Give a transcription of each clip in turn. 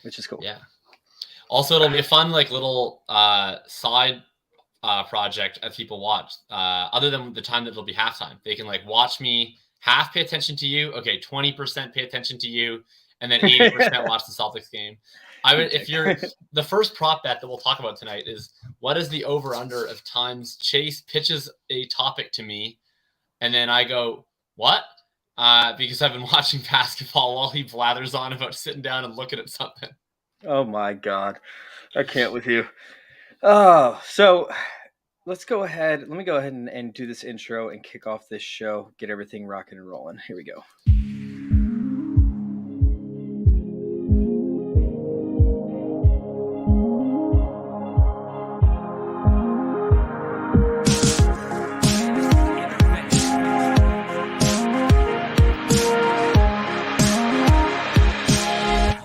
which is cool. Yeah. Also, it'll be a fun little side project as people watch. Other than the time that it'll be halftime, they can watch me half pay attention to you. Okay, 20% pay attention to you, and then 80% watch the Celtics game. If you're the first prop bet that we'll talk about tonight is what is the over under of times Chase pitches a topic to me, and then I go what? Because I've been watching basketball while he blathers on about sitting down and looking at something. Oh my God, I can't with you. Oh, so let's go ahead. Let me go ahead and do this intro and kick off this show. Get everything rocking and rolling. Here we go.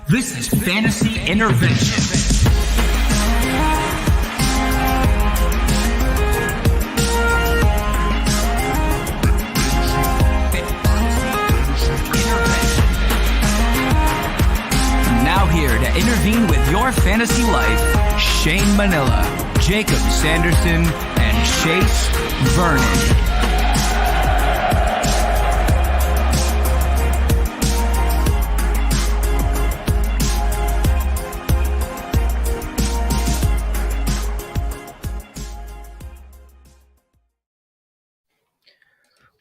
This is Fantasy Intervention. Now here to intervene with your fantasy life, Shane Manila, Jakob Sanderson, and Chase Vernon.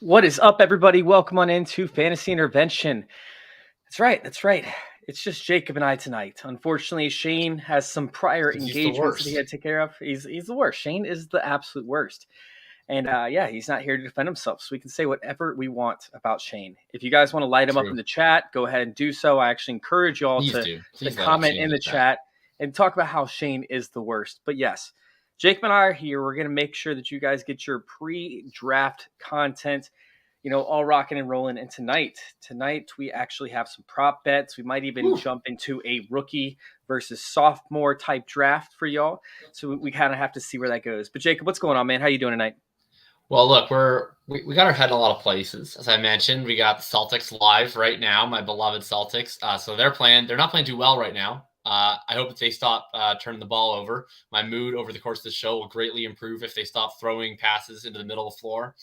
What is up, everybody? Welcome on into Fantasy Intervention. That's right. It's just Jacob and I tonight. Unfortunately, Shane has some prior engagements that he had to take care of. He's the worst. Shane is the absolute worst. And he's not here to defend himself, so we can say whatever we want about Shane. If you guys want to light him up in the chat, go ahead and do so. I actually encourage you all to comment in the chat and talk about how Shane is the worst. But yes, Jacob and I are here. We're going to make sure that you guys get your pre-draft content, all rocking and rolling. And tonight we actually have some prop bets. We might even jump into a rookie versus sophomore type draft for y'all. So we kind of have to see where that goes. But Jacob, what's going on, man? How you doing tonight? Well, look, we got our head in a lot of places. As I mentioned, we got the Celtics live right now, my beloved Celtics. So they're not playing too well right now. I hope that they stop turning the ball over. My mood over the course of the show will greatly improve if they stop throwing passes into the middle of the floor.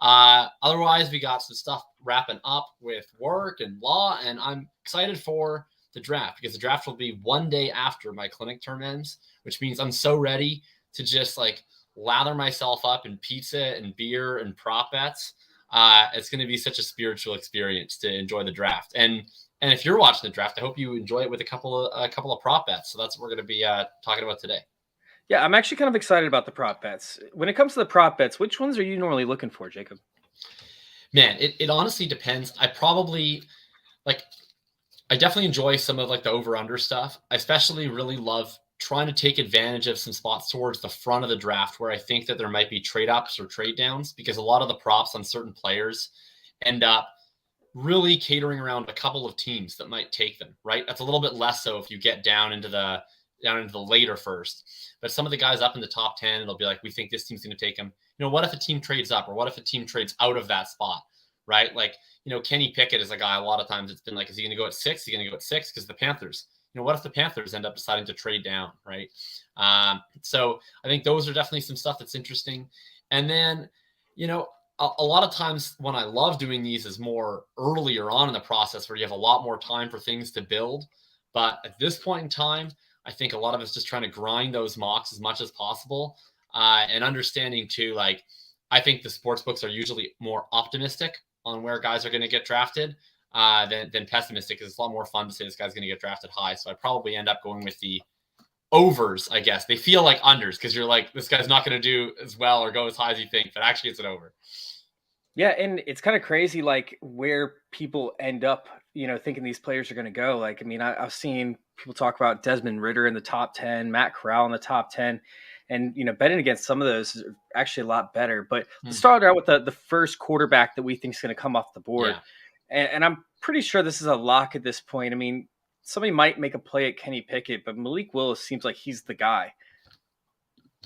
Otherwise, we got some stuff wrapping up with work and law, and I'm excited for the draft because the draft will be one day after my clinic term ends, which means I'm so ready to just lather myself up in pizza and beer and prop bets. It's going to be such a spiritual experience to enjoy the draft. And if you're watching the draft, I hope you enjoy it with a couple of prop bets. So that's what we're going to be talking about today. Yeah, I'm actually kind of excited about the prop bets. When it comes to the prop bets, which ones are you normally looking for, Jacob? Man, it honestly depends. I definitely enjoy some of the over-under stuff. I especially really love trying to take advantage of some spots towards the front of the draft where I think that there might be trade-ups or trade-downs because a lot of the props on certain players end up really catering around a couple of teams that might take them, right? That's a little bit less so if you get down into the later first. But some of the guys up in the top 10, it'll be we think this team's going to take him. What if a team trades up or what if a team trades out of that spot, right? Kenny Pickett is a guy, a lot of times it's been is he going to go at 6? Is he going to go at 6? Because the Panthers, what if the Panthers end up deciding to trade down, right? So I think those are definitely some stuff that's interesting. And then, a lot of times when I love doing these is more earlier on in the process where you have a lot more time for things to build. But at this point in time, I think a lot of us just trying to grind those mocks as much as possible and understanding too, I think the sports books are usually more optimistic on where guys are going to get drafted than pessimistic because it's a lot more fun to say this guy's going to get drafted high. So I probably end up going with the overs, I guess. They feel like unders because you're this guy's not going to do as well or go as high as you think, but actually it's an over. Yeah, and it's kind of crazy, where people end up, thinking these players are going to go. I've seen people talk about Desmond Ridder in the top 10, Matt Corral in the top 10, and, betting against some of those is actually a lot better. But let's start out with the first quarterback that we think is going to come off the board. Yeah. And I'm pretty sure this is a lock at this point. Somebody might make a play at Kenny Pickett, but Malik Willis seems like he's the guy.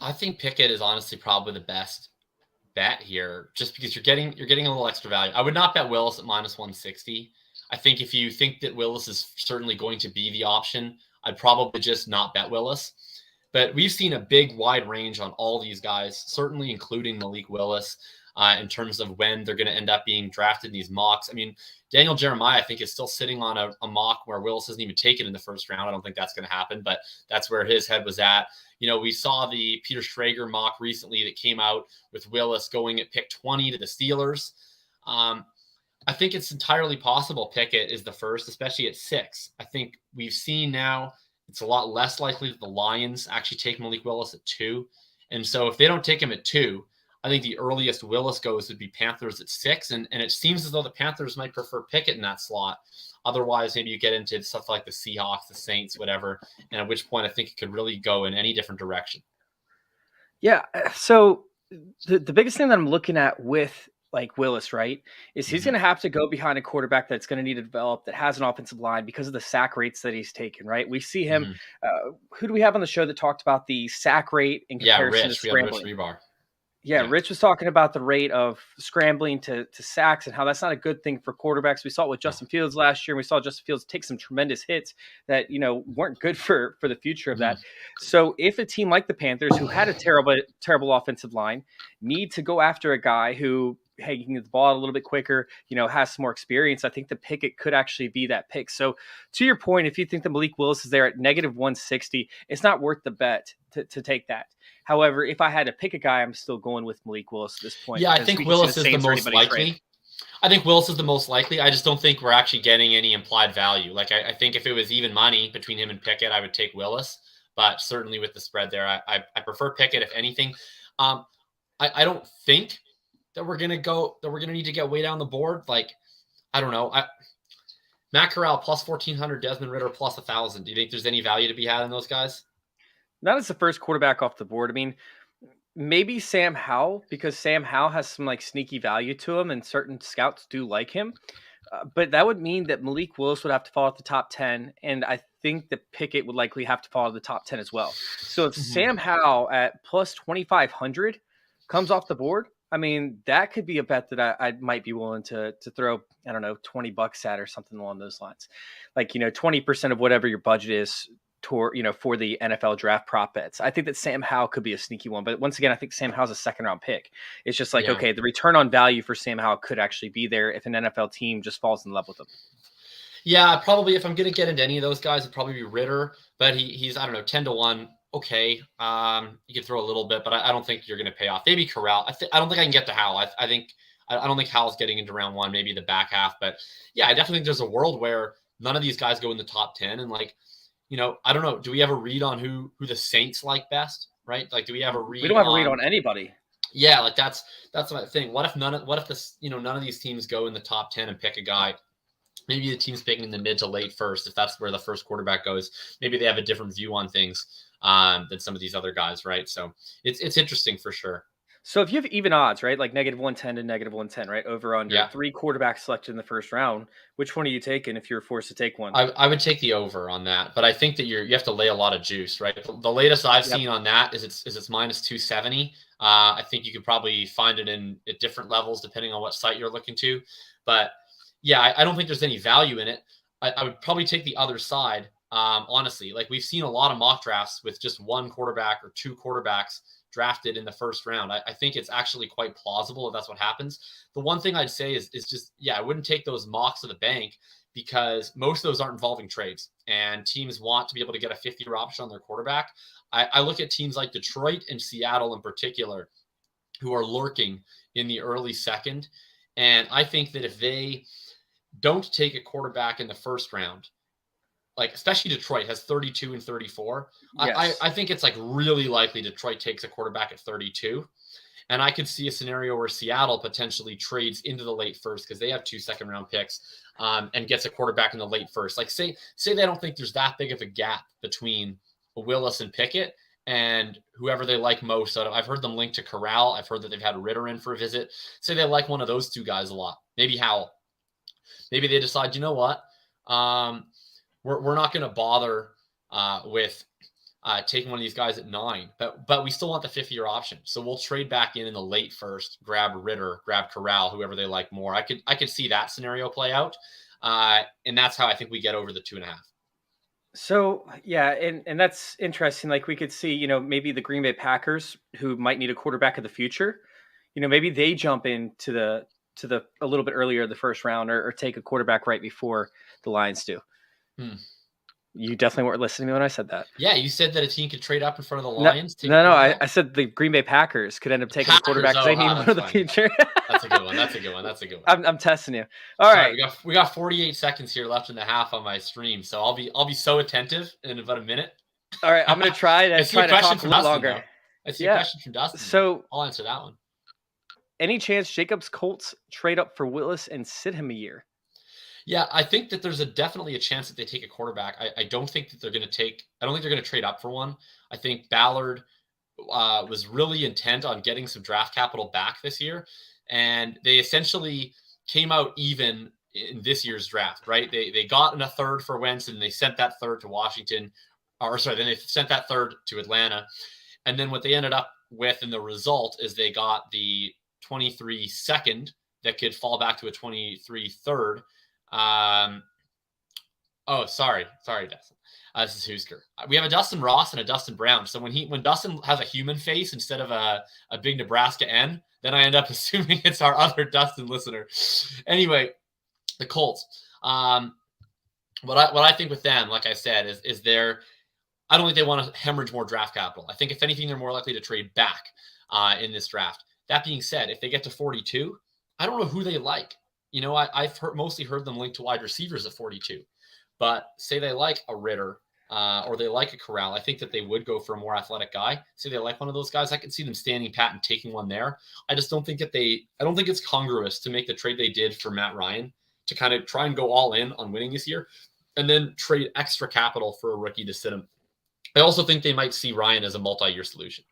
I think Pickett is honestly probably the best bet here just because you're getting a little extra value. I would not bet Willis at -160. I think if you think that Willis is certainly going to be the option, I'd probably just not bet Willis. But we've seen a big wide range on all these guys, certainly including Malik Willis, in terms of when they're going to end up being drafted in these mocks. I mean, Daniel Jeremiah, I think, is still sitting on a mock where Willis isn't even taken in the first round. I don't think that's going to happen, but that's where his head was at. You know, we saw the Peter Schrager mock recently that came out with Willis going at pick 20 to the Steelers. I think it's entirely possible Pickett is the first, especially at 6. I think we've seen now it's a lot less likely that the Lions actually take Malik Willis at 2. And so if they don't take him at 2, I think the earliest Willis goes would be Panthers at 6. And it seems as though the Panthers might prefer Pickett in that slot. Otherwise, maybe you get into stuff like the Seahawks, the Saints, whatever. And at which point I think it could really go in any different direction. Yeah. So the biggest thing that I'm looking at with like Willis, right, is he's going to have to go behind a quarterback that's going to need to develop, that has an offensive line because of the sack rates that he's taken, right? We see him. Who do we have on the show that talked about the sack rate in comparison to scrambling? Rich Rebar. Yeah, Rich was talking about the rate of scrambling to sacks and how that's not a good thing for quarterbacks. We saw it with Justin Fields last year. And we saw Justin Fields take some tremendous hits that, you know, weren't good for the future of that. So if a team like the Panthers, who had a terrible offensive line, need to go after a guy who, hey, you can get the ball a little bit quicker, you know, has some more experience, I think the Pickett could actually be that pick. So to your point, if you think that Malik Willis is there at -160, it's not worth the bet to take that. However, if I had to pick a guy, I'm still going with Malik Willis at this point. Yeah, I think Willis is the most likely. I think Willis is the most likely. I just don't think we're actually getting any implied value. Like, I think if it was even money between him and Pickett, I would take Willis. But certainly with the spread there, I prefer Pickett, if anything. I don't think that we're going to need to get way down the board. Like, I don't know. Matt Corral plus 1,400, Desmond Ridder plus 1,000. Do you think there's any value to be had in those guys? Not as the first quarterback off the board. I mean, maybe Sam Howell, because Sam Howell has some like sneaky value to him and certain scouts do like him. But that would mean that Malik Willis would have to fall at the top 10. And I think that Pickett would likely have to fall at the top 10 as well. So if Sam Howell at plus 2,500 comes off the board, I mean, that could be a bet that I might be willing to throw, I don't know, $20 at or something along those lines. Like, you know, 20% of whatever your budget is for the NFL draft prop bets. I think that Sam Howell could be a sneaky one. But once again, I think Sam Howell's a second round pick. It's just like, okay, the return on value for Sam Howell could actually be there if an NFL team just falls in love with him. Yeah, probably if I'm going to get into any of those guys, it'd probably be Ridder. But he's, I don't know, 10-1. Okay, you can throw a little bit, but I don't think you're going to pay off. Maybe Corral. I don't think I can get to Howell. I don't think Howell's getting into round 1, maybe the back half. But yeah, I definitely think there's a world where none of these guys go in the top 10. And like, you know, I don't know. Do we have a read on who the Saints like best? Right? Like, do we have a read? We don't have a read on anybody. Yeah, like that's my thing. What if none of these teams go in the top 10 and pick a guy? Maybe the team's picking in the mid to late first. If that's where the first quarterback goes, maybe they have a different view on things than some of these other guys, right? So it's interesting for sure. So if you have even odds, right, like -110 to -110, right, over under 3 quarterbacks selected in the first round, which one are you taking if you're forced to take one? I would take the over on that, but I think that you have to lay a lot of juice, right? The latest I've seen on that is it's -270. I think you could probably find it at different levels depending on what site you're looking to, but yeah, I don't think there's any value in it. I would probably take the other side. Honestly, like we've seen a lot of mock drafts with just 1 quarterback or 2 quarterbacks drafted in the first round. I think it's actually quite plausible if that's what happens. The one thing I'd say is just, I wouldn't take those mocks to the bank because most of those aren't involving trades and teams want to be able to get a 50-year option on their quarterback. I look at teams like Detroit and Seattle in particular who are lurking in the early second. And I think that if they don't take a quarterback in the first round, like especially Detroit has 32 and 34. Yes. I think it's like really likely Detroit takes a quarterback at 32. And I could see a scenario where Seattle potentially trades into the late first because they have 2 second-round picks and gets a quarterback in the late first. Like say they don't think there's that big of a gap between Willis and Pickett and whoever they like most. I've heard them linked to Corral. I've heard that they've had Ridder in for a visit. Say they like one of those 2 guys a lot. Maybe Howell. Maybe they decide, you know what? We're not going to bother with taking one of these guys at 9, but we still want the 50-year option. So we'll trade back in the late first, grab Ridder, grab Corral, whoever they like more. I could see that scenario play out. And that's how I think we get over the 2.5. So yeah, and that's interesting. Like we could see, maybe the Green Bay Packers, who might need a quarterback of the future, maybe they jump into the a little bit earlier the first round, or take a quarterback right before the Lions do. You definitely weren't listening to me when I said that. Yeah, you said that a team could trade up in front of the Lions. No. I said the Green Bay Packers could end up taking a quarterback because they need one of the future. That's a good one. That's a good one. I'm testing you. All right, we got 48 seconds here left in the half on my stream, so I'll be so attentive in about a minute. All right, I'm gonna try to talk a little longer. Though. I see a question from Dustin. So I'll answer that one. Any chance Jacob's Colts trade up for Willis and sit him a year? Yeah, I think that there's definitely a chance that they take a quarterback. I don't think that they're going to trade up for one. I think Ballard was really intent on getting some draft capital back this year, and they essentially came out even in this year's draft, right? They got a third for Wentz, and they sent that third to Washington, then they sent that third to Atlanta, and then what they ended up with in the result is they got the 23 second that could fall back to a 23 third. Sorry, Dustin. This is Husker. We have a Dustin Ross and a Dustin Brown. So when Dustin has a human face instead of a big Nebraska N, then I end up assuming it's our other Dustin listener. Anyway, the Colts. What I think with them, like I said, is I don't think they want to hemorrhage more draft capital. I think if anything, they're more likely to trade back in this draft. That being said, if they get to 42, I don't know who they like. I've mostly heard them linked to wide receivers at 42, but say they like a Ritter or they like a Corral. I think that they would go for a more athletic guy. Say they like one of those guys. I could see them standing pat and taking one there. I just don't think I don't think it's congruous to make the trade they did for Matt Ryan to kind of try and go all in on winning this year and then trade extra capital for a rookie to sit him. I also think they might see Ryan as a multi-year solution.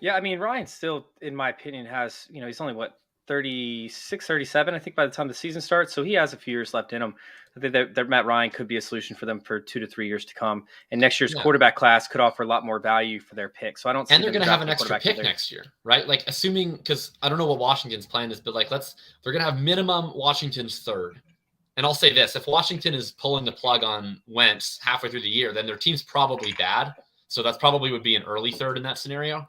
Yeah, I mean, Ryan still, in my opinion, has, he's only 36, 37, I think, by the time the season starts. So he has a few years left in him. I think that Matt Ryan could be a solution for them for 2 to 3 years to come. And next year's quarterback class could offer a lot more value for their pick. So I don't see And they're going to have an extra pick next year, right? Like assuming, because I don't know what Washington's plan is, but they're going to have minimum Washington's third. And I'll say this, if Washington is pulling the plug on Wentz halfway through the year, then their team's probably bad. So that's probably would be an early third in that scenario.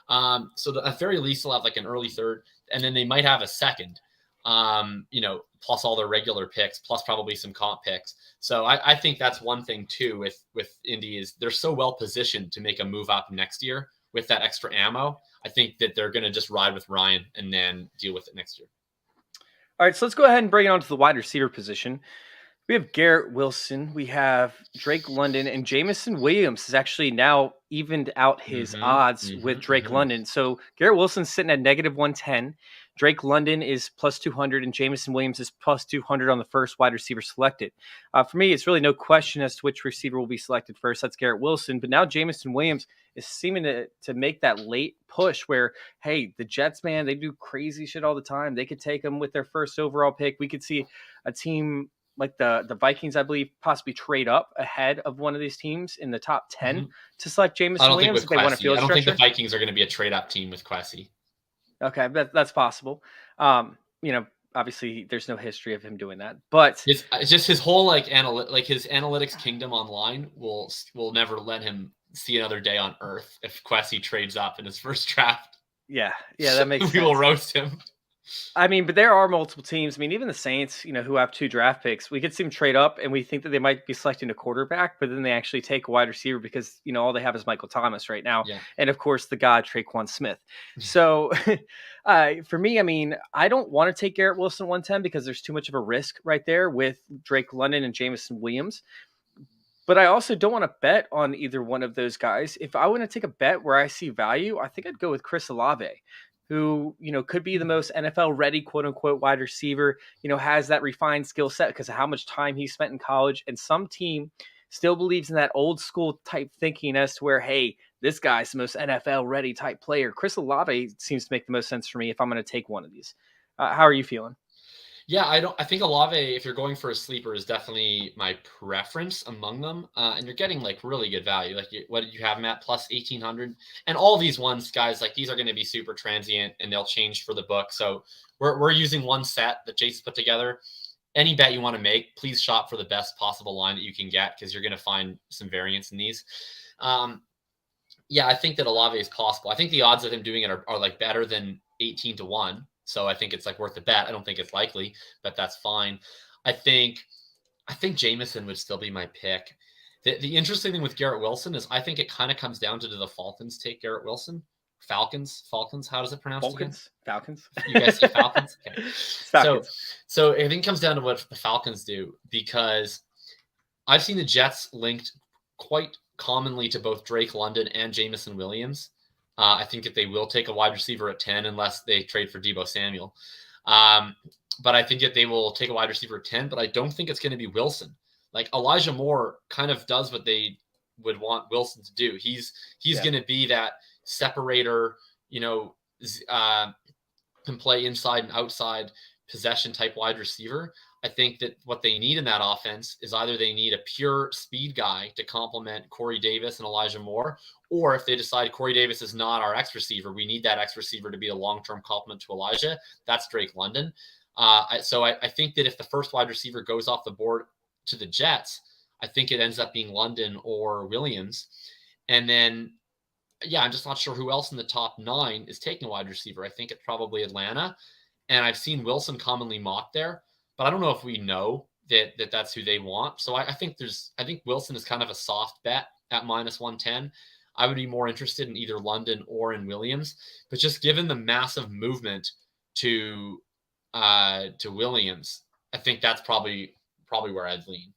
So at very least they'll have like an early third, and then they might have a second, plus all their regular picks, plus probably some comp picks. So I think that's one thing too with Indy is they're so well positioned to make a move up next year with that extra ammo. I think that they're going to just ride with Ryan and then deal with it next year. All right, so let's go ahead and bring it on to the wide receiver position. We have Garrett Wilson, we have Drake London, and Jamison Williams has actually now evened out his odds with Drake London. So Garrett Wilson's sitting at -110. Drake London is +200, and Jamison Williams is +200 on the first wide receiver selected. For me, it's really no question as to which receiver will be selected first. That's Garrett Wilson. But now Jamison Williams is seeming to make that late push where, hey, the Jets, man, they do crazy shit all the time. They could take him with their first overall pick. We could see a team like the Vikings, I believe, possibly trade up ahead of one of these teams in the top 10 to select Jamison Williams if they want to field stretcher. I don't think the stretcher. Vikings are going to be a trade-up team with Kwesi. Okay, that's possible. Obviously, there's no history of him doing that, but it's just his whole his analytics kingdom online will never let him see another day on Earth if Kwesi trades up in his first draft. Yeah, that makes sense. We will roast him. I mean, but there are multiple teams. I mean, even the Saints, who have 2 draft picks, we could see them trade up and we think that they might be selecting a quarterback, but then they actually take a wide receiver because, all they have is Michael Thomas right now. Yeah. And of course, the god Traquan Smith. So for me, I mean, I don't want to take Garrett Wilson 110 because there's too much of a risk right there with Drake London and Jamison Williams. But I also don't want to bet on either one of those guys. If I want to take a bet where I see value, I think I'd go with Chris Olave, who, could be the most NFL ready, quote unquote, wide receiver, has that refined skill set because of how much time he spent in college. And some team still believes in that old school type thinking as to where, hey, this guy's the most NFL ready type player. Chris Olave seems to make the most sense for me if I'm going to take one of these. How are you feeling? Yeah, I think Olave, if you're going for a sleeper, is definitely my preference among them. And you're getting really good value. What did you have, Matt? Plus 1,800. And all these ones, guys, these are going to be super transient and they'll change for the book. So we're using one set that Chase put together. any bet you want to make, please shop for the best possible line that you can get, because you're going to find some variance in these. I think that Olave is possible. I think the odds of him doing it are like better than 18-1. So I think it's like worth the bet. I don't think it's likely, but that's fine. I think Jameson would still be my pick. The interesting thing with Garrett Wilson is I think it kind of comes down to the Falcons take Garrett Wilson. Falcons. How does it pronounce again? Falcons. You guys say Falcons? Okay. Falcons. So I think it comes down to what the Falcons do, because I've seen the Jets linked quite commonly to both Drake London and Jameson Williams. I think that they will take a wide receiver at 10 unless they trade for Deebo Samuel. But I think that they will take a wide receiver at 10, but I don't think it's going to be Wilson. Like Elijah Moore kind of does what they would want Wilson to do. He's going to be that separator, can play inside and outside possession type wide receiver. I think that what they need in that offense is either they need a pure speed guy to complement Corey Davis and Elijah Moore, or if they decide Corey Davis is not our X receiver, we need that X receiver to be a long-term complement to Elijah. That's Drake London. So I think that if the first wide receiver goes off the board to the Jets, I think it ends up being London or Williams. And then, I'm just not sure who else in the top 9 is taking a wide receiver. I think it's probably Atlanta. And I've seen Wilson commonly mocked there, but I don't know if we know that that's who they want. So I think Wilson is kind of a soft bet at -110. I would be more interested in either London or in Williams, but just given the massive movement to Williams, I think that's probably where I'd lean.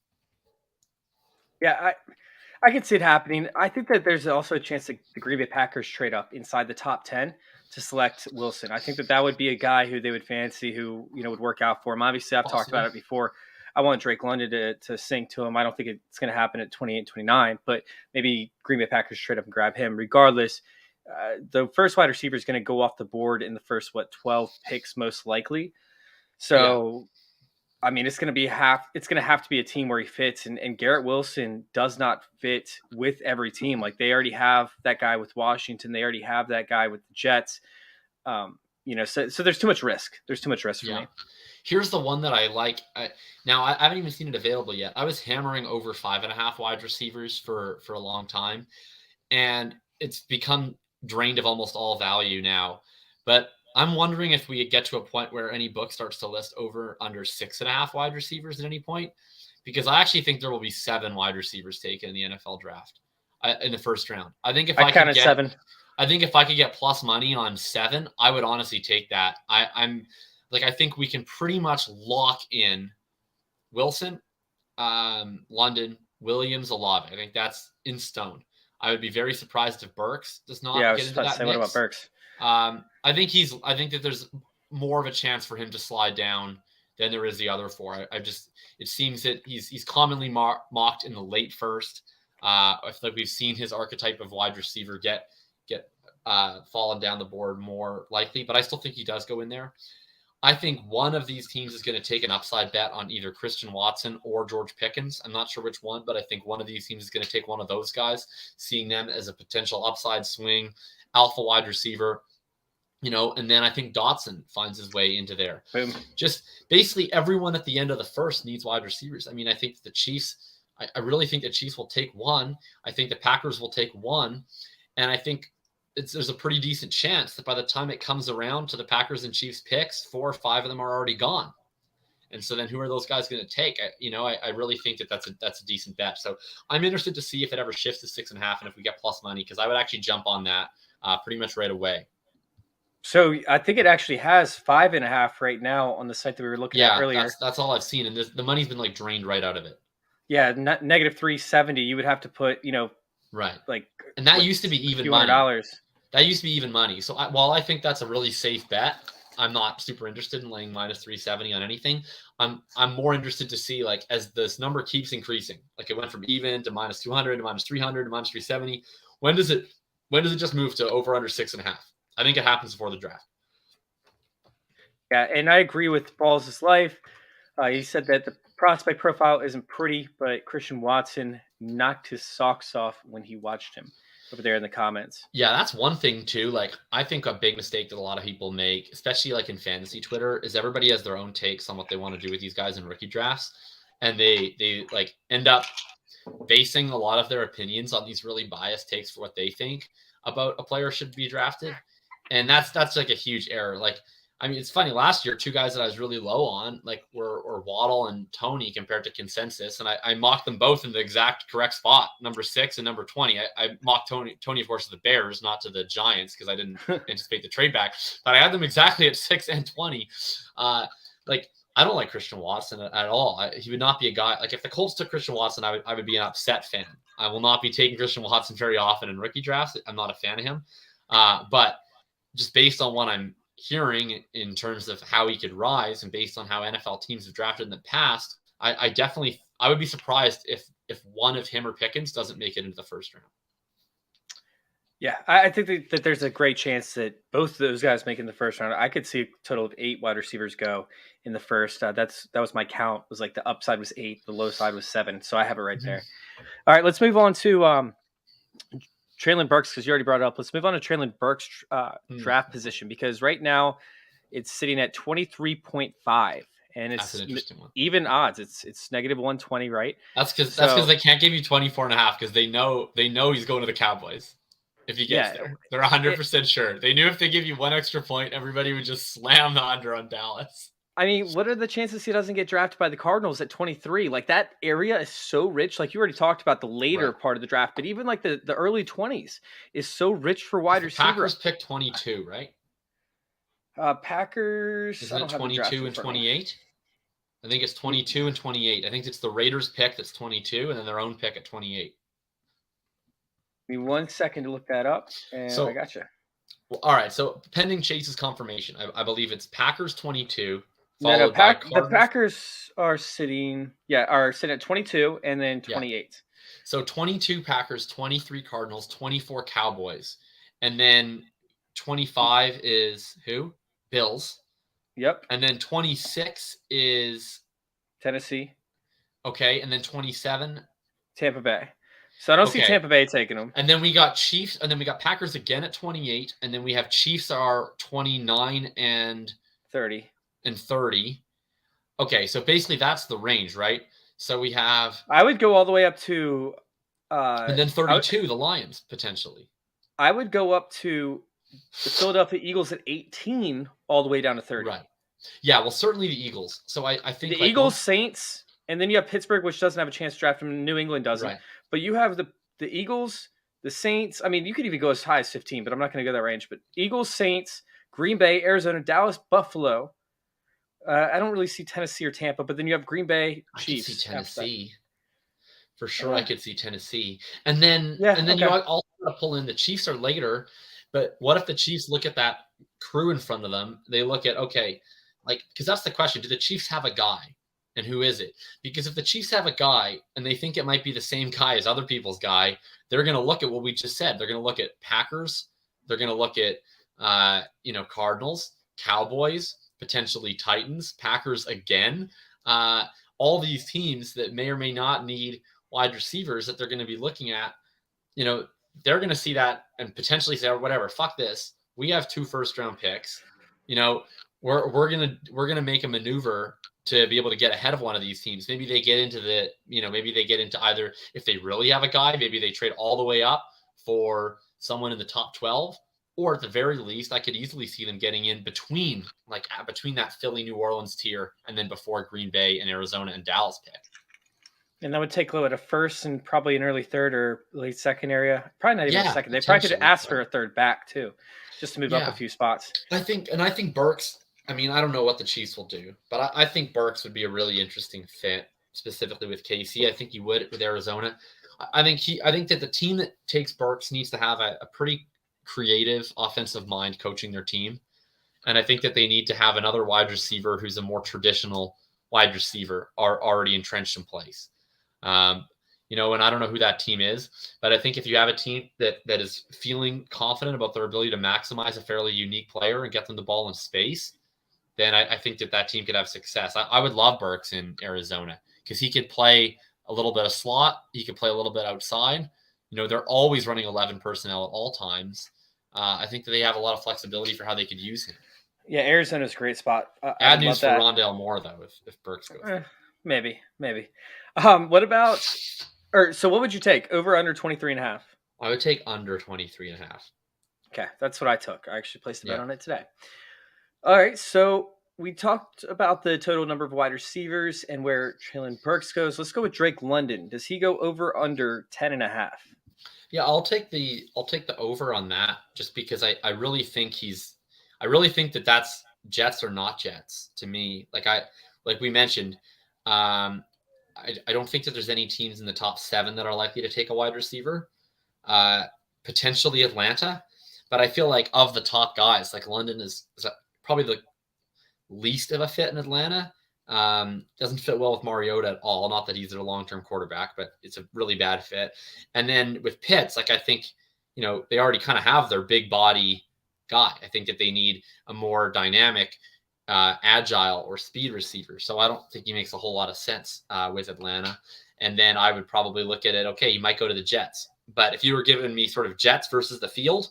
Yeah, I can see it happening. I think that there's also a chance that the Green Bay Packers trade up inside the top 10 to select Wilson. I think that would be a guy who they would fancy, who would work out for him. Obviously, I've talked about it before. I want Drake London to sink to him. I don't think it's going to happen at 28, 29, but maybe Green Bay Packers trade up and grab him. Regardless, the first wide receiver is going to go off the board in the first 12 picks most likely. So. Yeah. I mean, it's going to have to be a team where he fits, and Garrett Wilson does not fit with every team. Like, they already have that guy with Washington. They already have that guy with the Jets. So there's too much risk. There's too much risk for me. Here's the one that I like. I haven't even seen it available yet. I was hammering over 5.5 wide receivers for a long time, and it's become drained of almost all value now. But I'm wondering if we get to a point where any book starts to list over under 6.5 wide receivers at any point, because I actually think there will be 7 wide receivers taken in the NFL draft in the first round. I think if I could get 7. I think if I could get plus money on 7, I would honestly take that. I think we can pretty much lock in Wilson, London, Williams, Olave. I think that's in stone. I would be very surprised if Burks does not get into that mix. What about Burks? I think that there's more of a chance for him to slide down than there is the other 4. It seems that he's commonly mocked in the late first. I feel like we've seen his archetype of wide receiver get fallen down the board more likely, but I still think he does go in there. I think one of these teams is going to take an upside bet on either Christian Watson or George Pickens. I'm not sure which one, but I think one of these teams is going to take one of those guys, seeing them as a potential upside swing alpha wide receiver. And then I think Dotson finds his way into there. Boom. Just basically everyone at the end of the first needs wide receivers. I mean, I think the Chiefs, I really think the Chiefs will take 1. I think the Packers will take 1. And I think there's a pretty decent chance that by the time it comes around to the Packers and Chiefs picks, 4 or 5 of them are already gone. And so then who are those guys going to take? I really think that that's a decent bet. So I'm interested to see if it ever shifts to 6.5 and if we get plus money, because I would actually jump on that pretty much right away. So I think it actually has 5.5 right now on the site that we were looking at earlier. That's all I've seen, and the money's been like drained right out of it. Yeah, negative 370. You would have to put, right, like, and that used to be even money. That used to be even money. So while I think that's a really safe bet, I'm not super interested in laying minus 370 on anything. I'm more interested to see, like, as this number keeps increasing, like it went from even to minus 200 to minus 300 to minus 370. When does it just move to over under 6.5? I think it happens before the draft. Yeah, and I agree with Balls' Life. He said that the prospect profile isn't pretty, but Christian Watson knocked his socks off when he watched him. over there in the comments. Yeah, that's one thing too. Like, I think a big mistake that a lot of people make, especially like in fantasy Twitter, is everybody has their own takes on what they want to do with these guys in rookie drafts, and they like end up basing a lot of their opinions on these really biased takes for what they think about a player should be drafted, and that's like a huge error. Like, I mean, it's funny. Last year, two guys that I was really low on, like, were Waddle and Tony compared to consensus, and I mocked them both in the exact correct spot, number 6 and number 20. I mocked Tony, of course, to the Bears, not to the Giants, because I didn't anticipate the trade back. But I had them exactly at 6 and 20. Like, I don't like Christian Watson at all. He would not be a guy. Like, if the Colts took Christian Watson, I would be an upset fan. I will not be taking Christian Watson very often in rookie drafts. I'm not a fan of him. But just based on what I'm hearing in terms of how he could rise, and based on how NFL teams have drafted in the past, I would be surprised if one of him or Pickens doesn't make it into the first round. Yeah, I think that there's a great chance that both of those guys make in the first round. I could see a total of 8 wide receivers go in the first. That was my count. It was like the upside was 8, the low side was 7. So I have it right there. All right, let's move on to Treylon Burks, because you already brought it up. Let's move on to Treylon Burks' draft position, because right now it's sitting at 23.5, and it's even odds. It's negative 120, right? That's because they can't give you 24.5, because they know he's going to the Cowboys. If he gets there, they're 100% sure. They knew if they give you one extra point, everybody would just slam the under on Dallas. I mean, what are the chances he doesn't get drafted by the Cardinals at 23? Like, that area is so rich. Like, you already talked about the later part of the draft, but even like the early 20s is so rich for wide receivers. Packers pick 22, right? Packers. Isn't it 22 and 28? I think it's 22 and 28. I think it's the Raiders pick that's 22, and then their own pick at 28. Give me 1 second to look that up, and I got you. Well, all right, so pending Chase's confirmation, I believe it's Packers 22. No, the Packers are sitting at 22 and then 28. Yeah. So 22 Packers, 23 Cardinals, 24 Cowboys, and then 25 is who? Bills. Yep. And then 26 is Tennessee. Okay, and then 27 Tampa Bay. So I don't see Tampa Bay taking them. And then we got Chiefs, and then we got Packers again at 28, and then we have Chiefs are 29 and 30. Okay, so basically that's the range, right? So we have... I would go all the way up to... and then 32, the Lions, potentially. I would go up to the Philadelphia Eagles at 18, all the way down to 30. Right. Yeah, well, certainly the Eagles. So I think... The Eagles, Saints, and then you have Pittsburgh, which doesn't have a chance to draft them. New England doesn't. Right. But you have the Eagles, the Saints. I mean, you could even go as high as 15, but I'm not going to go that range. But Eagles, Saints, Green Bay, Arizona, Dallas, Buffalo. I don't really see Tennessee or Tampa, but then you have Green Bay, Chiefs. I could see Tennessee. For sure, I could see Tennessee. And then you also got to pull in the Chiefs are later. But what if the Chiefs look at that crew in front of them? They look at, because that's the question. Do the Chiefs have a guy? And who is it? Because if the Chiefs have a guy and they think it might be the same guy as other people's guy, they're going to look at what we just said. They're going to look at Packers. They're going to look at, Cardinals, Cowboys, potentially Titans, Packers again. All these teams that may or may not need wide receivers that they're going to be looking at, they're going to see that and potentially say, whatever, fuck this. We have 2 first-round picks. We're gonna make a maneuver to be able to get ahead of one of these teams. Maybe they get into either, if they really have a guy, maybe they trade all the way up for someone in the top 12, or at the very least, I could easily see them getting in between that Philly, New Orleans tier, and then before Green Bay and Arizona and Dallas pick. And that would take a first and probably an early third or late second area. Probably not even a second. They probably could ask for a third back too, just to move up a few spots. I think Burks. I mean, I don't know what the Chiefs will do, but I think Burks would be a really interesting fit, specifically with KC. I think he would with Arizona. I think that the team that takes Burks needs to have a pretty creative offensive mind coaching their team. And I think that they need to have another wide receiver who's a more traditional wide receiver already entrenched in place. And I don't know who that team is, but I think if you have a team that is feeling confident about their ability to maximize a fairly unique player and get them the ball in space, then I think that team could have success. I would love Burks in Arizona because he could play a little bit of slot. He could play a little bit outside. they're always running 11 personnel at all times. I think that they have a lot of flexibility for how they could use him. Yeah, Arizona's a great spot. Bad news for Rondale Moore, though, if Burks goes. Maybe. What about, so what would you take? Over, under 23.5? I would take under 23.5. Okay, that's what I took. I actually placed a bet on it today. All right, so we talked about the total number of wide receivers and where Treylon Burks goes. Let's go with Drake London. Does he go over, under 10.5? Yeah, I'll take the over on that, just because I really think that that's Jets or not Jets to me. Like we mentioned, I don't think that there's any teams in the top 7 that are likely to take a wide receiver. Potentially Atlanta, but I feel like of the top guys, like London is probably the least of a fit in Atlanta. Doesn't fit well with Mariota at all. Not that he's their long-term quarterback, but it's a really bad fit. And then with Pitts, I think, they already kind of have their big body guy. I think that they need a more dynamic, agile or speed receiver. So I don't think he makes a whole lot of sense with Atlanta. And then I would probably look at it. Okay, you might go to the Jets, but if you were giving me sort of Jets versus the field,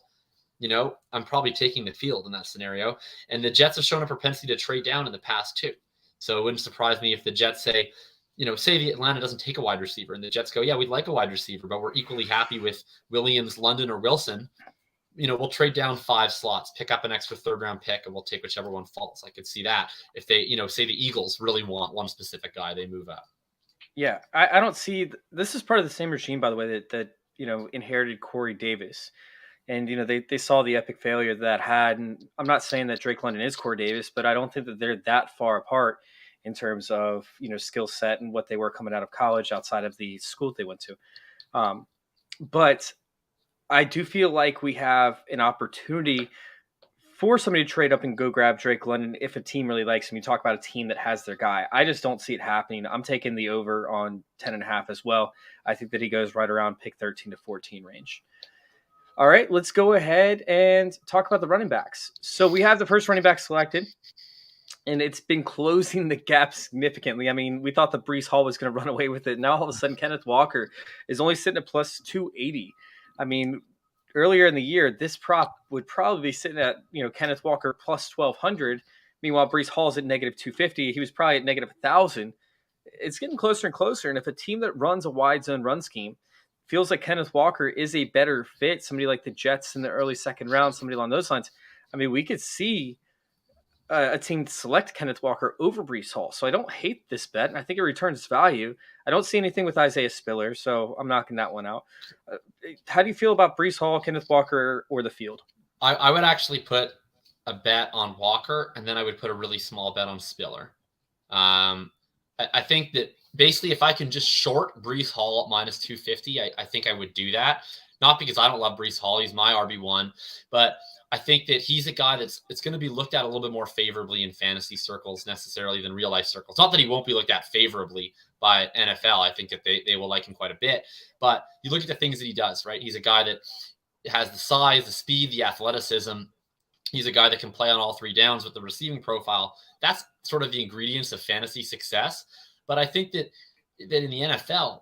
I'm probably taking the field in that scenario. And the Jets have shown a propensity to trade down in the past too. So it wouldn't surprise me if the Jets say the Atlanta doesn't take a wide receiver and the Jets go, yeah, we'd like a wide receiver, but we're equally happy with Williams, London, or Wilson. We'll trade down 5 slots, pick up an extra 3rd round pick, and we'll take whichever one falls. I could see that. If they, say the Eagles really want one specific guy, they move up. Yeah, I don't see – this is part of the same regime, by the way, that inherited Corey Davis. And, they saw the epic failure that had. And I'm not saying that Drake London is Corey Davis, but I don't think that they're that far apart in terms of, skill set and what they were coming out of college outside of the school they went to. But I do feel like we have an opportunity for somebody to trade up and go grab Drake London if a team really likes him. You talk about a team that has their guy. I just don't see it happening. I'm taking the over on 10.5 as well. I think that he goes right around pick 13 to 14 range. All right, let's go ahead and talk about the running backs. So we have the first running back selected, and it's been closing the gap significantly. I mean, we thought that Breece Hall was going to run away with it. Now all of a sudden, Kenneth Walker is only sitting at plus 280. I mean, earlier in the year, this prop would probably be sitting at, Kenneth Walker plus 1,200. Meanwhile, Breece Hall's at negative 250. He was probably at negative 1,000. It's getting closer and closer. And if a team that runs a wide zone run scheme feels like Kenneth Walker is a better fit, somebody like the Jets in the early second round, somebody along those lines, I mean, we could see a team select Kenneth Walker over Breece Hall. So I don't hate this bet, and I think it returns value. I don't see anything with Isaiah Spiller, so I'm knocking that one out. How do you feel about Breece Hall, Kenneth Walker, or the field? I would actually put a bet on Walker, and then I would put a really small bet on Spiller. I think that basically if I can just short Breece Hall at minus 250, I think I would do that. Not because I don't love Breece Hall. He's my RB1. But I think that he's a guy that's going to be looked at a little bit more favorably in fantasy circles necessarily than real life circles. Not that he won't be looked at favorably by NFL. I think that they will like him quite a bit. But you look at the things that he does, right? He's a guy that has the size, the speed, the athleticism. He's a guy that can play on all 3 downs with the receiving profile. That's sort of the ingredients of fantasy success. But I think that in the NFL,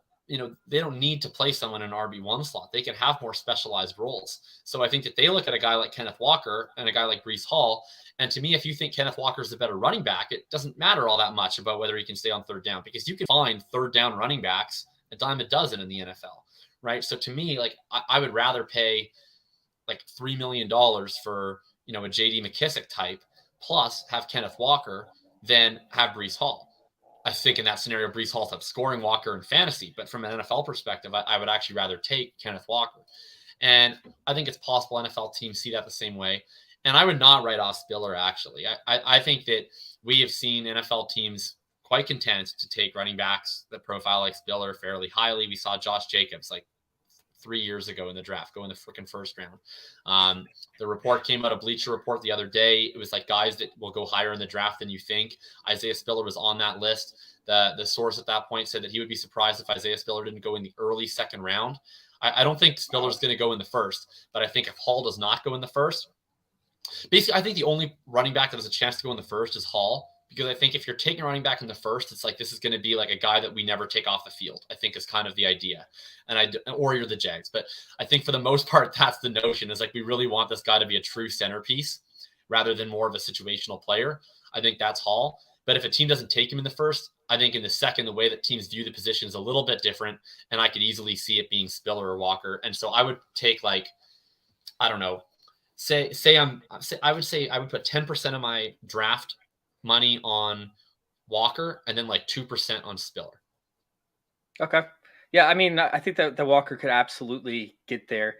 they don't need to play someone in an RB1 slot. They can have more specialized roles. So I think that they look at a guy like Kenneth Walker and a guy like Breece Hall. And to me, if you think Kenneth Walker is the better running back, it doesn't matter all that much about whether he can stay on 3rd down, because you can find 3rd down running backs a dime a dozen in the NFL, right? So to me, I would rather pay $3 million for, a JD McKissick type plus have Kenneth Walker than have Breece Hall. I think in that scenario, Breece Hall's up scoring Walker in fantasy, but from an NFL perspective, I would actually rather take Kenneth Walker. And I think it's possible NFL teams see that the same way. And I would not write off Spiller, actually. I think that we have seen NFL teams quite content to take running backs that profile like Spiller fairly highly. We saw Josh Jacobs 3 years ago in the draft, go in the freaking 1st round. The report came out of Bleacher Report the other day. It was guys that will go higher in the draft than you think. Isaiah Spiller was on that list. The source at that point said that he would be surprised if Isaiah Spiller didn't go in the early 2nd round. I don't think Spiller's going to go in the 1st, but I think if Hall does not go in the 1st, basically, I think the only running back that has a chance to go in the 1st is Hall. because I think if you're taking a running back in the first, it's like this is going to be like a guy that we never take off the field, I think is kind of the idea. Or you're the Jags. But I think for the most part, that's the notion, is like we really want this guy to be a true centerpiece rather than more of a situational player. I think that's Hall. But if a team doesn't take him in the first, I think in the second, the way that teams view the position is a little bit different. And I could easily see it being Spiller or Walker. And so I would take like, I don't know, I would put 10% of my draft money on Walker and then like 2% on Spiller. Okay. Yeah, I mean, I think that the Walker could absolutely get there.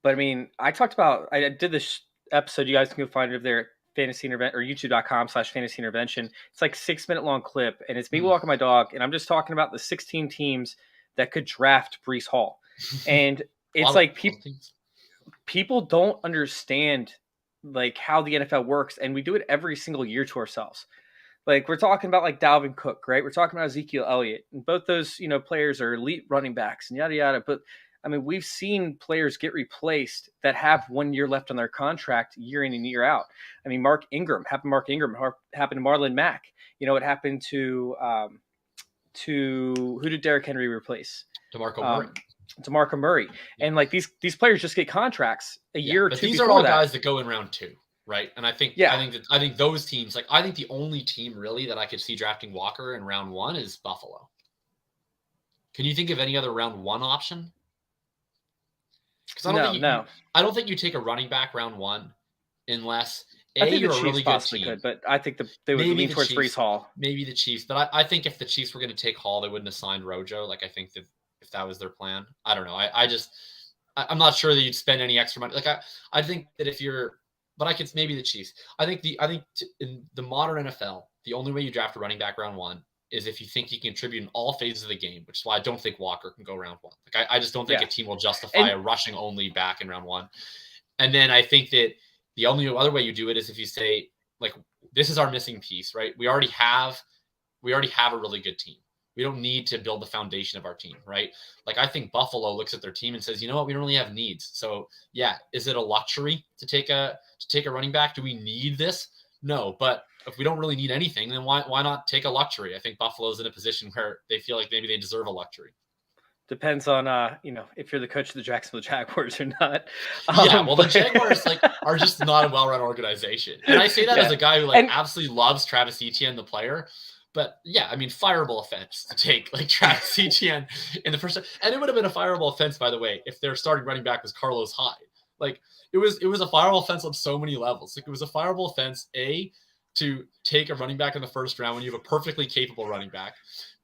But I mean, I did this episode, you guys can go find it over there, fantasy intervention or youtube.com/fantasy intervention. It's like 6-minute long clip, and it's me walking my dog, and I'm just talking about the 16 teams that could draft Breece Hall. And it's like people don't understand like how the NFL works, and we do it every single year to ourselves. Like we're talking about like Dalvin Cook, right? We're talking about Ezekiel Elliott, and both those, players are elite running backs and yada yada. But I mean, we've seen players get replaced that have 1 year left on their contract, year in and year out. I mean, happened to Marlon Mack. It happened to who did Derrick Henry replace? DeMarco Murray. And like these players just get contracts a year or two. These are all guys that go in round 2, right? And I think those teams, like I think the only team really that I could see drafting Walker in round 1 is Buffalo. Can you think of any other round 1 option? Because I don't think you take a running back round 1 unless you're a really good team. Could, but I think they would lean towards Breece Hall. Maybe the Chiefs, but I think if the Chiefs were going to take Hall, they wouldn't have signed Rojo. Like I think that if that was their plan, I don't know. I'm not sure that you'd spend any extra money. Like I think that but I could maybe the Chiefs. I think in the modern NFL, the only way you draft a running back round 1 is if you think he can contribute in all phases of the game, which is why I don't think Walker can go round 1. Like I just don't think a team will justify a rushing only back in round 1. And then I think that the only other way you do it is if you say, like, this is our missing piece, right? We already have a really good team. We don't need to build the foundation of our team, right? Like I think Buffalo looks at their team and says, you know what, we don't really have needs. So yeah, is it a luxury to take a running back? Do we need this? No, but if we don't really need anything, then why not take a luxury? I think Buffalo's in a position where they feel like maybe they deserve a luxury. Depends on if you're the coach of the Jacksonville Jaguars or not. The Jaguars are just not a well-run organization, and I say that as a guy who absolutely loves Travis Etienne, the player. But yeah, I mean, fireable offense to take like Travis Etienne in the first, and it would have been a fireable offense, by the way, if their starting running back was Carlos Hyde. Like it was a fireable offense on so many levels. Like it was a fireable offense, A, to take a running back in the first round when you have a perfectly capable running back.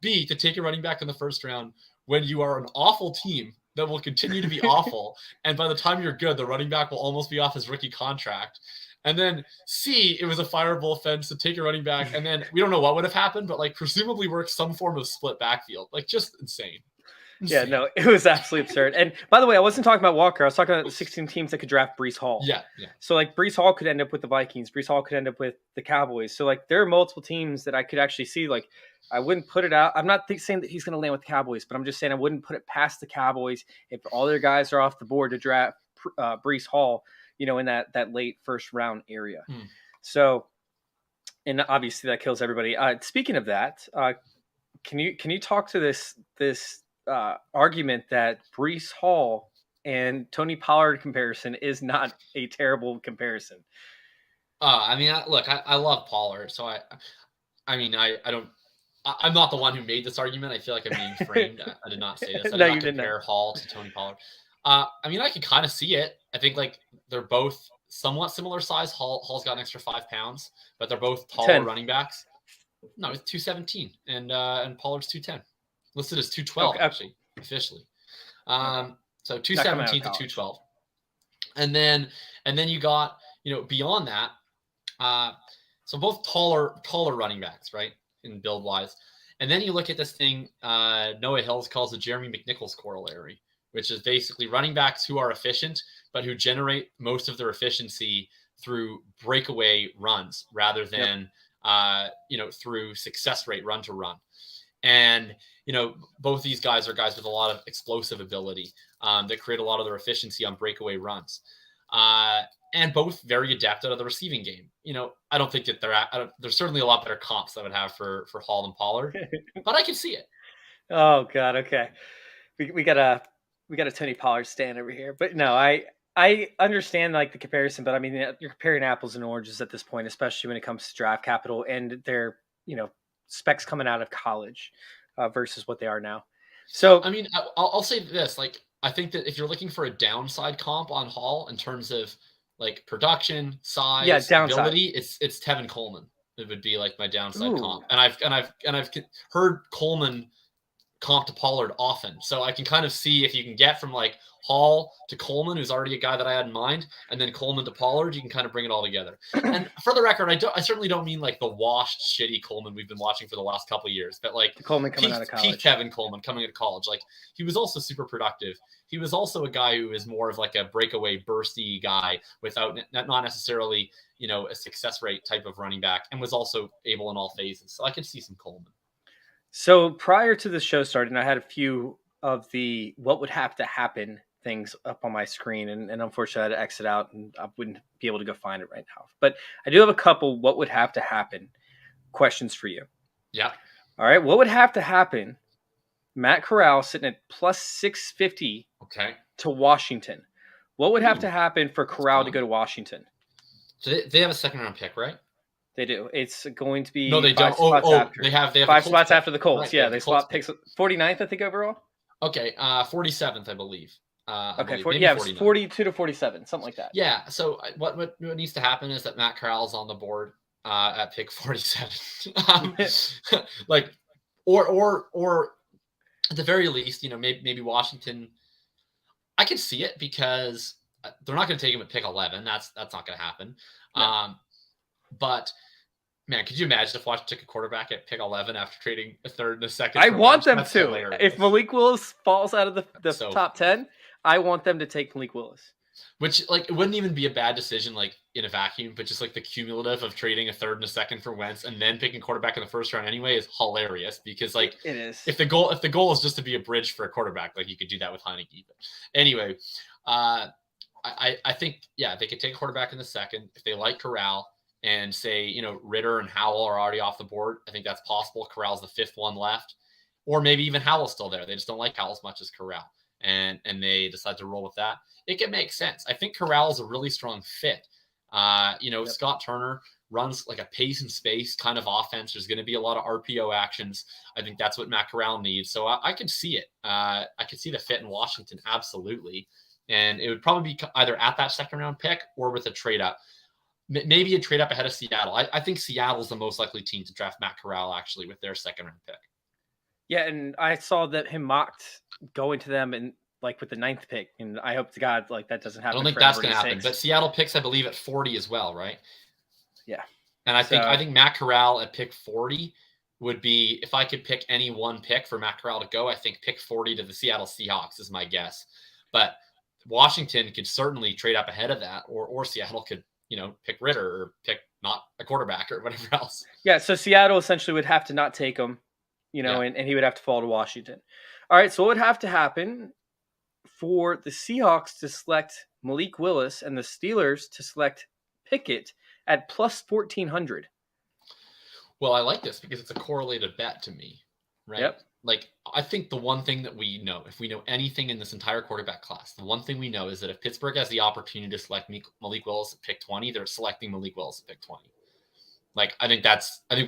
B, to take a running back in the first round when you are an awful team that will continue to be awful. And by the time you're good, the running back will almost be off his rookie contract. And then C, it was a fireable offense to take a running back. And then we don't know what would have happened, but like presumably work some form of split backfield. Like just insane. Yeah, no, it was absolutely absurd. And by the way, I wasn't talking about Walker. I was talking about the 16 teams that could draft Breece Hall. Yeah. So like Breece Hall could end up with the Vikings. Breece Hall could end up with the Cowboys. So like there are multiple teams that I could actually see. Like I wouldn't put it out. I'm not saying that he's going to land with the Cowboys, but I'm just saying I wouldn't put it past the Cowboys if all their guys are off the board to draft Breece Hall, in that late first round area. So, and obviously that kills everybody. Speaking of that, can you talk to this argument that Breece Hall and Tony Pollard comparison is not a terrible comparison? I love Pollard, so I'm not the one who made this argument. I feel like I'm being framed. I did not say this. I did not compare Hall to Tony Pollard. I can kind of see it. I think like they're both somewhat similar size. Hall's got an extra 5 pounds, but they're both taller running backs. No, it's 217, and Pollard's 210. Listed as 212 actually officially. So 217 to 212, and then you got beyond that. So both taller running backs, right, in build wise. And then you look at this thing Noah Hills calls the Jeremy McNichols corollary, which is basically running backs who are efficient, but who generate most of their efficiency through breakaway runs rather than, through success rate run to run. And, both these guys are guys with a lot of explosive ability that create a lot of their efficiency on breakaway runs. And both very adept out of the receiving game. I don't think that there's certainly a lot better comps I would have for Hall and Pollard, but I can see it. Oh God. Okay. We got a Tony Pollard stand over here, but no, I understand like the comparison, but I mean you're comparing apples and oranges at this point, especially when it comes to draft capital and their specs coming out of college versus what they are now. So I mean, I'll say this: like I think that if you're looking for a downside comp on Hall in terms of like production, size, ability, it's Tevin Coleman. It would be like my downside comp, and I've heard Coleman comp to Pollard often. So I can kind of see if you can get from like Hall to Coleman, who's already a guy that I had in mind, and then Coleman to Pollard, you can kind of bring it all together. And for the record, I certainly don't mean like the washed, shitty Coleman we've been watching for the last couple of years, but like the Coleman coming out of college. Peak Kevin Coleman coming out of college. Like he was also super productive. He was also a guy who is more of like a breakaway, bursty guy without not necessarily, a success rate type of running back, and was also able in all phases. So I could see some Coleman. So prior to the show starting, I had a few of the what would have to happen things up on my screen, and unfortunately I had to exit out, and I wouldn't be able to go find it right now. But I do have a couple what would have to happen questions for you. Yeah. All right. What would have to happen? Matt Corral sitting at plus 650 to Washington. What would have to happen for Corral to go to Washington? So they have a second round pick, right? They do. It's going to be no, they don't. They have 5 spots after the Colts. Right, yeah, they swap picks. 49th, I think, overall. Okay, 47th, I believe. Okay, it was 42 to 47, something like that. Yeah. So what needs to happen is that Matt Corral's on the board at pick 47. or at the very least, maybe Washington. I can see it because they're not going to take him at pick 11. That's not going to happen. No. But man, could you imagine if Washington took a quarterback at pick 11 after trading a third and a second? I want them to. Hilarious. If Malik Willis falls out of the top 10, I want them to take Malik Willis. Which, like, it wouldn't even be a bad decision, like, in a vacuum, but just, like, the cumulative of trading a third and a second for Wentz and then picking quarterback in the first round anyway is hilarious because, like, it is. If the goal is just to be a bridge for a quarterback, like, you could do that with Heineke. But anyway, I think, they could take a quarterback in the second. If they like Corral and say, Ritter and Howell are already off the board, I think that's possible. Corral's the fifth one left. Or maybe even Howell's still there. They just don't like Howell as much as Corral. And they decide to roll with that. It can make sense. I think Corral is a really strong fit. Yep. Scott Turner runs like a pace and space kind of offense. There's going to be a lot of RPO actions. I think that's what Matt Corral needs. So I can see it. I can see the fit in Washington. Absolutely. And it would probably be either at that second round pick or with a trade up. Maybe a trade up ahead of Seattle. I think Seattle's the most likely team to draft Matt Corral actually with their second round pick. Yeah, and I saw that him mocked going to them and like with the 9th pick, and I hope to God like that doesn't happen. I don't think that's going to happen. But Seattle picks, I believe, at 40 as well, right? Yeah. And I think Matt Corral at pick 40 would be, if I could pick any one pick for Matt Corral to go, I think pick 40 to the Seattle Seahawks is my guess. But Washington could certainly trade up ahead of that, or Seattle could, pick Ritter or pick not a quarterback or whatever else. Yeah, so Seattle essentially would have to not take him. And he would have to fall to Washington. All right, so what would have to happen for the Seahawks to select Malik Willis and the Steelers to select Pickett at plus 1,400? Well, I like this because it's a correlated bet to me, right? Yep. Like, I think the one thing that we know, if we know anything in this entire quarterback class, the one thing we know is that if Pittsburgh has the opportunity to select Malik Willis at pick 20, they're selecting Malik Willis at pick 20. Like, I think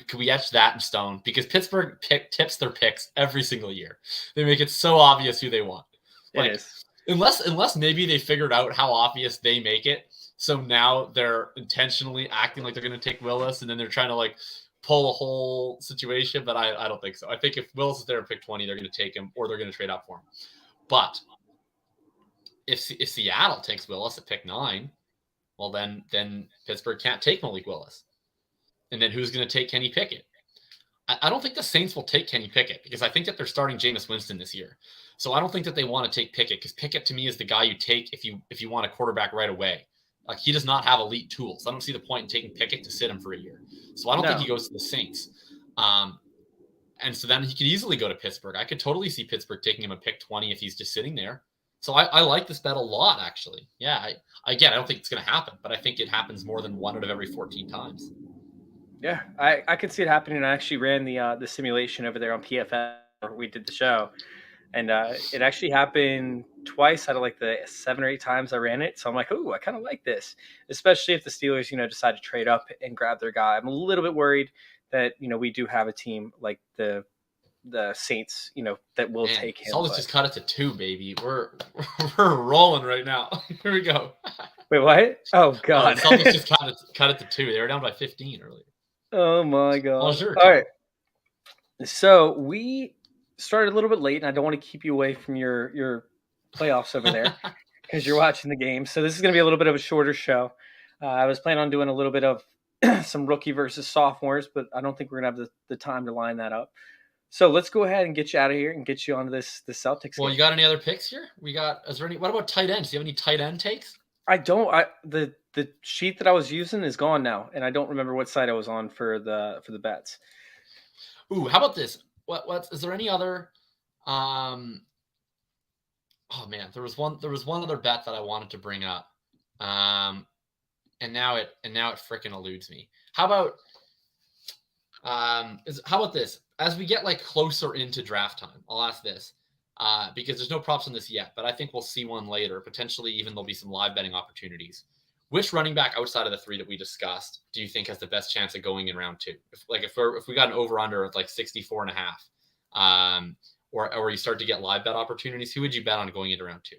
can we etch that in stone? Because Pittsburgh tips their picks every single year. They make it so obvious who they want. Like, it is. Unless maybe they figured out how obvious they make it. So now they're intentionally acting like they're going to take Willis, and then they're trying to like pull a whole situation. But I don't think so. I think if Willis is there at pick 20, they're going to take him, or they're going to trade up for him. But if Seattle takes Willis at pick 9, well then Pittsburgh can't take Malik Willis. And then who's going to take Kenny Pickett? I don't think the Saints will take Kenny Pickett because I think that they're starting Jameis Winston this year. So I don't think that they want to take Pickett because Pickett to me is the guy you take if you want a quarterback right away. Like, he does not have elite tools. I don't see the point in taking Pickett to sit him for a year. So I don't think he goes to the Saints. And so then he could easily go to Pittsburgh. I could totally see Pittsburgh taking him a pick 20 if he's just sitting there. So I like this bet a lot, actually. Yeah, I don't think it's going to happen, but I think it happens more than 1 out of every 14 times. Yeah, I could see it happening. I actually ran the simulation over there on PFF where we did the show, and it actually happened twice out of like the 7 or 8 times I ran it. So I'm like, oh, I kind of like this, especially if the Steelers, decide to trade up and grab their guy. I'm a little bit worried that we do have a team like the Saints, that will take him. Celtics just cut it to 2, baby. We're rolling right now. Here we go. Wait, what? Oh God! Celtics just cut it to 2. They were down by 15 earlier. Oh my God! Well, sure. All right. So we started a little bit late, and I don't want to keep you away from your playoffs over there because you're watching the game. So this is going to be a little bit of a shorter show. I was planning on doing a little bit of some rookie versus sophomores, but I don't think we're going to have the time to line that up. So let's go ahead and get you out of here and get you onto the Celtics. Well, game. You got any other picks here? What about tight ends? Do you have any tight end takes? I don't. The sheet that I was using is gone now, and I don't remember what site I was on for the bets. Ooh, how about this? What is there any other? Oh man, there was one other bet that I wanted to bring up, and now it freaking eludes me. How about this? As we get like closer into draft time, I'll ask this because there's no props on this yet, but I think we'll see one later. Potentially, even there'll be some live betting opportunities. Which running back outside of the 3 that we discussed do you think has the best chance of going in round 2? If we got an over under at like 64.5, or you start to get live bet opportunities, who would you bet on going into round 2?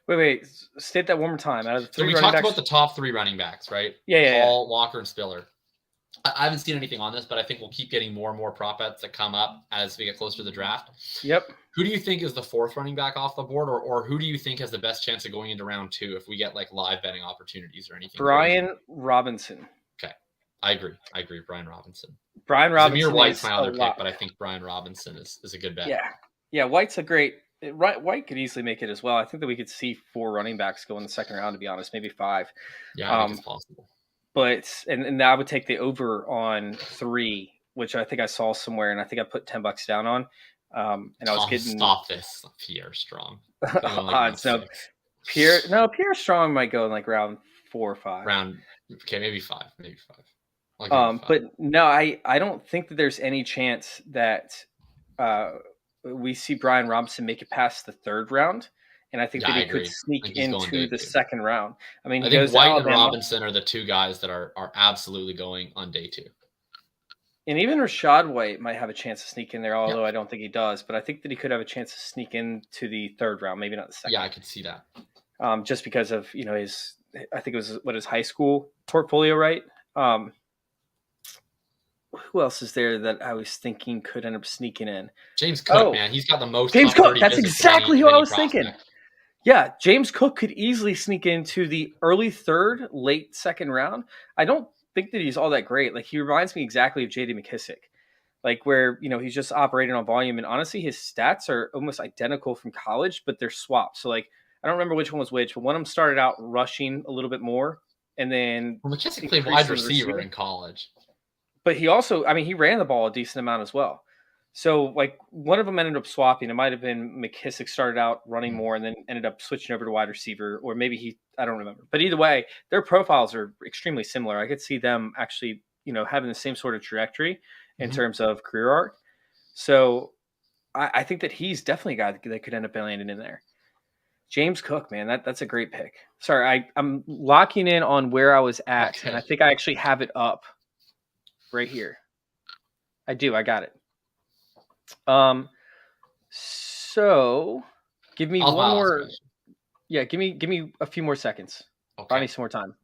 Wait, state that one more time. Out of the 3 so we talked about the top 3 running backs, right? Yeah. Hall, Walker, and Spiller. I haven't seen anything on this, but I think we'll keep getting more and more prop bets that come up as we get closer to the draft. Yep. Who do you think is the 4th running back off the board, or who do you think has the best chance of going into round 2 if we get like live betting opportunities or anything? Brian Robinson. Okay. I agree. Brian Robinson. Zamir White's my other pick, but I think Brian Robinson is a good bet. Yeah. White's a great. White could easily make it as well. I think that we could see 4 running backs go in the second round. To be honest, maybe 5. Yeah, I think it's possible. But and I would take the over on 3, which I think I saw somewhere, and I think I put $10 down on. And I was getting stop this, Pierre Strong. So Pierre Strong might go in like round 4 or 5. Maybe 5. But no, I don't think that there's any chance that we see Brian Robinson make it past the 3rd round. And I think that he could sneak into the 2nd round. I mean, I think White and Robinson are the 2 guys that are absolutely going on day 2. And even Rashad White might have a chance to sneak in there, although I don't think he does. But I think that he could have a chance to sneak into the 3rd round, maybe not the 2nd. Yeah, I could see that. Just because of his, I think it was his high school portfolio, right? Who else is there that I was thinking could end up sneaking in? James Cook, man, he's got the most. James Cook, that's exactly who I was thinking. Yeah, James Cook could easily sneak into the early 3rd, late 2nd round. I don't think that he's all that great. Like, he reminds me exactly of J.D. McKissick, like where, he's just operating on volume. And honestly, his stats are almost identical from college, but they're swapped. So, like, I don't remember which one was which, but one of them started out rushing a little bit more. And then McKissick played wide receiver in college. But he also, he ran the ball a decent amount as well. So, like, one of them ended up swapping. It might have been McKissick started out running more and then ended up switching over to wide receiver, or maybe I don't remember. But either way, their profiles are extremely similar. I could see them actually, having the same sort of trajectory in terms of career arc. So, I think that he's definitely a guy that could end up landing in there. James Cook, man, that's a great pick. Sorry, I'm locking in on where I was at, and I think I actually have it up right here. I do. I got it. So give me one more. Yeah, give me a few more seconds. Okay. Buy me some more time.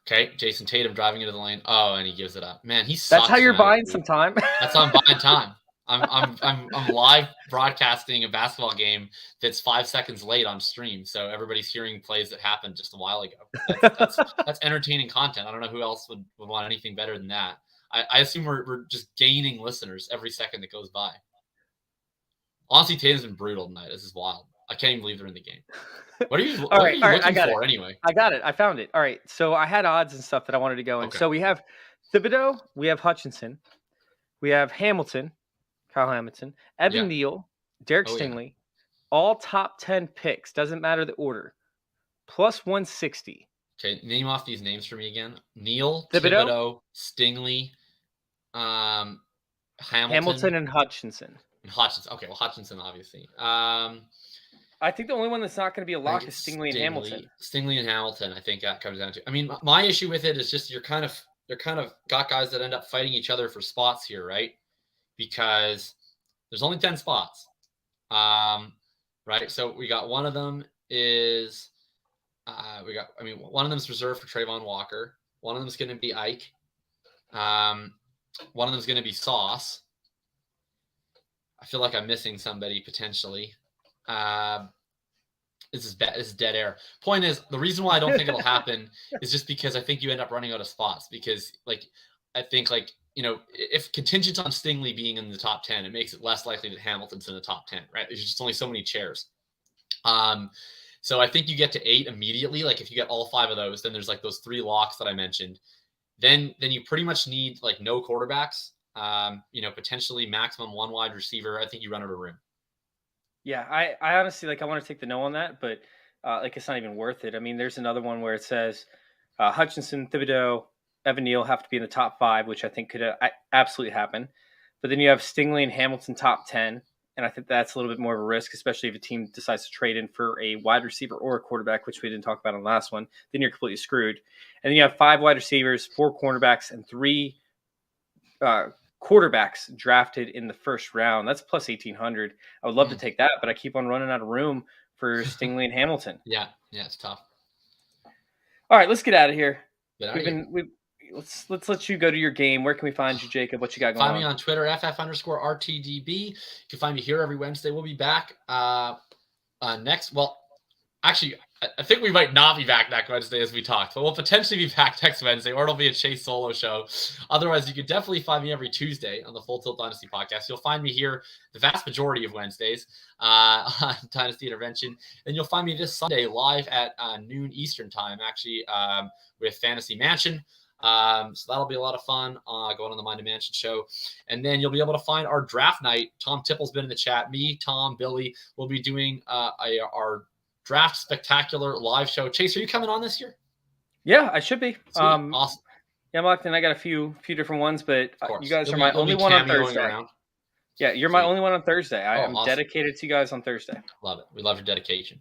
Okay, Jason Tatum driving into the lane. Oh, and he gives it up. Man, he sucks. That's how you're buying some time. That's how I'm buying time. I'm live broadcasting a basketball game that's 5 seconds late on stream, so everybody's hearing plays that happened just a while ago. That's entertaining content. I don't know who else would want anything better than that. I assume we're just gaining listeners every second that goes by. Honestly, Tatum's been brutal tonight. This is wild. I can't even believe they're in the game. What are you looking for anyway? I got it. I found it. All right. So I had odds and stuff that I wanted to go in. Okay. So we have Thibodeau, we have Hutchinson, we have Hamilton, Kyle Hamilton, Evan Neal, Derek Stingley, all top 10 picks, doesn't matter the order, plus 160. Okay, name off these names for me again. Neal, Thibodeau, Stingley, Hamilton, and Hutchinson. Okay, well, Hutchinson, obviously. I think the only one that's not going to be a lock is Stingley and Hamilton. Stingley and Hamilton, I think that comes down to. I mean, my issue with it is just you're kind of got guys that end up fighting each other for spots here, right? Because there's only 10 spots. Right? So we got one of them is one of them is reserved for Trayvon Walker. One of them is going to be Ike. One of them is going to be Sauce. I feel like I'm missing somebody potentially. This is dead air. Point is, the reason why I don't think it'll happen is just because I think you end up running out of spots. Because I think if contingent on Stingley being in the top 10, it makes it less likely that Hamilton's in the top 10, right? There's just only so many chairs. So I think you get to 8 immediately. Like if you get all 5 of those, then there's like those 3 locks that I mentioned. Then you pretty much need like no quarterbacks. Potentially maximum 1 wide receiver. I think you run out of room. Yeah, I honestly I want to take the no on that, but it's not even worth it. I mean, there's another one where it says Hutchinson, Thibodeau, Evan Neal have to be in the top 5, which I think could absolutely happen. But then you have Stingley and Hamilton top 10, and I think that's a little bit more of a risk, especially if a team decides to trade in for a wide receiver or a quarterback, which we didn't talk about on the last one. Then you're completely screwed. And then you have 5 wide receivers, 4 cornerbacks, and 3 quarterbacks drafted in the first round. That's plus 1,800. I would love to take that, but I keep on running out of room for Stingley and Hamilton. Yeah, it's tough. All right, let's get out of here. Let's let you go to your game. Where can we find you, Jacob? What you got going on? Find me on Twitter, @FF_RTDB. You can find me here every Wednesday. We'll be back next. Well, actually, I think we might not be back next Wednesday as we talked, but we'll potentially be back next Wednesday, or it'll be a Chase solo show. Otherwise, you can definitely find me every Tuesday on the Full Tilt Dynasty podcast. You'll find me here the vast majority of Wednesdays on Dynasty Intervention. And you'll find me this Sunday live at noon Eastern time, actually, with Fantasy Mansion. So that'll be a lot of fun going on the Mind of Mansion show. And then you'll be able to find our draft night. Tom Tipple's been in the chat. Me, Tom, Billy will be doing our draft spectacular live show. Chase, are you coming on this year? Yeah, I should be. Awesome. Yeah, I'm locked in. I got a few different ones, but you guys are my only one on Thursday. Around. Yeah, you're my only one on Thursday. I'm awesome. Dedicated to you guys on Thursday. Love it. We love your dedication.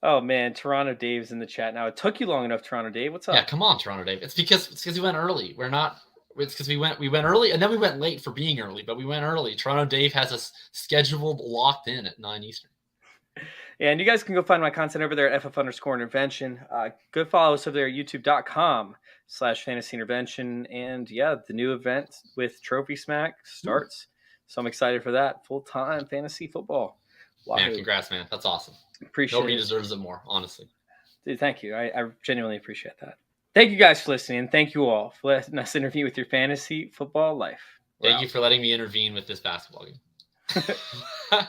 Oh man, Toronto Dave's in the chat now. It took you long enough, Toronto Dave. What's up? Yeah, come on, Toronto Dave. It's because we went early. It's because we went early, and then we went late for being early, but we went early. Toronto Dave has us scheduled locked in at 9 Eastern. Yeah, and you guys can go find my content over there at FF_intervention. Go follow us over there at youtube.com/fantasyintervention. And yeah, the new event with Trophy Smack starts. So I'm excited for that. Full-time fantasy football. Wow. Man, congrats, man. That's awesome. Appreciate it. Nobody deserves it more, honestly. Dude, thank you. I genuinely appreciate that. Thank you guys for listening. Thank you all for letting us intervene with your fantasy football life. Thank you for letting me intervene with this basketball game.